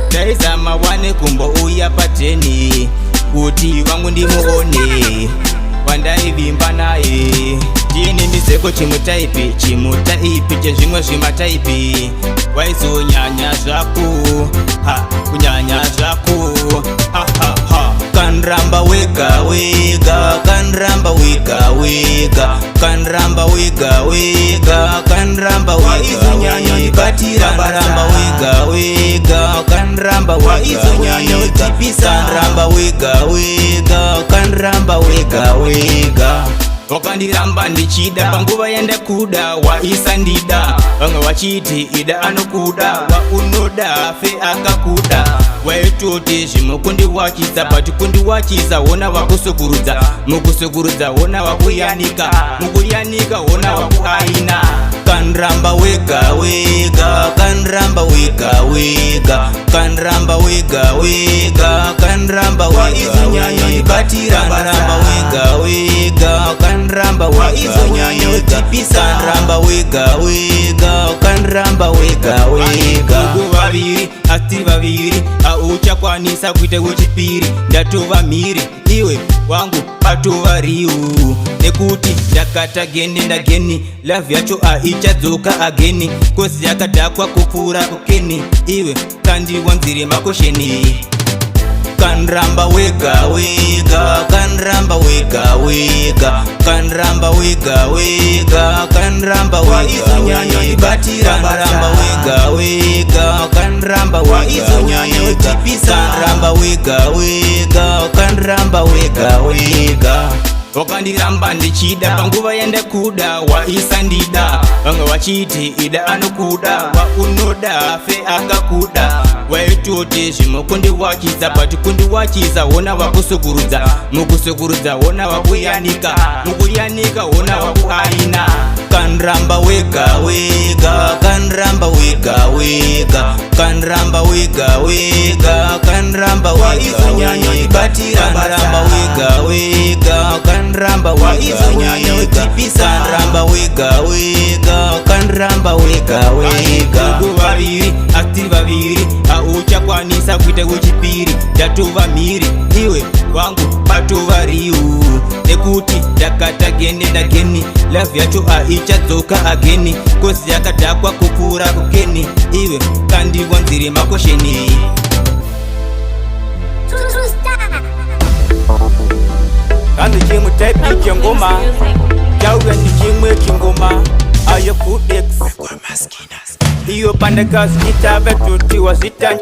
Taizama wane kumbo uya pateni kuti wangu ndimuone wandaivimba naye tiine mizeko chimutaipi chezvimwe zvimataipi waizonyanya zvaku kunyanya zvaku kanramba wega wega kanramba wega wega kanramba wega wega kanramba waizonyanya ibatira kanramba wega wega kanramba waizonyanya utipisa kanramba wega wega kanramba wega wega wakandiramba ndichida panguva yandakuda waisandida vamwe vachiti ida anokuda waunoda fe akakuda waitoti zvimwe kundiwachisa pati kundiwachisa wona wakusukurudza mukusukurudza wona wakuyanika mukuyanika wona wakuaina kanramba wega wega kanramba wega wega kanramba wega wega kanramba waizonyanya ibatira kanramba wega wega kanramba waizonyanya utipisa kanramba wega wega kanramba wega wega vaviri asi vaviri auchakwanisa kuita wechipiri ndatova mhiri iwe wangu patova riu nekuti ndakata geni ndageni lavhi yacho aichadzoka ageni kosi yakadhakwa kupfuura kukeni iwe kandiwanzire makosheni kanramba wega wega kanramba wega wega kanramba wega wega kanramba waizonyanya ibatira kanramba wega wega kanramba waizonyanya utipisa kanramba wega wega kanramba wega wega wakandiramba ndichida panguva yandakuda waisandida vamwe vachiti ida anokuda waunoda fe akakuda waitoti zvimwe kundiwachisa pati kundiwachisa wona wakusukurudza mukusukurudza wona wakuyanika mukuyanika wona wakuaina kanramba wega wega kanramba wega wega kanramba wega wega kanramba waizonyanya ibatira kanramba wega wega kanramba waizonyanya utipisa kanramba wega wega kanramba wega wega vaviri asi vaviri auchakwanisa kuita wechipiri ndatova mhiri iwe wangu patova riu nekuti ndakata geni ndageni lavhi yacho aichadzoka ageni kosi yakadhakwa kupfuura kukeni iwe kandiwanzire makosheni kandi chimutaipi chengoma chauya ndichimwe chingoma ayo kudex iyo pandakazi itave tutiwa zita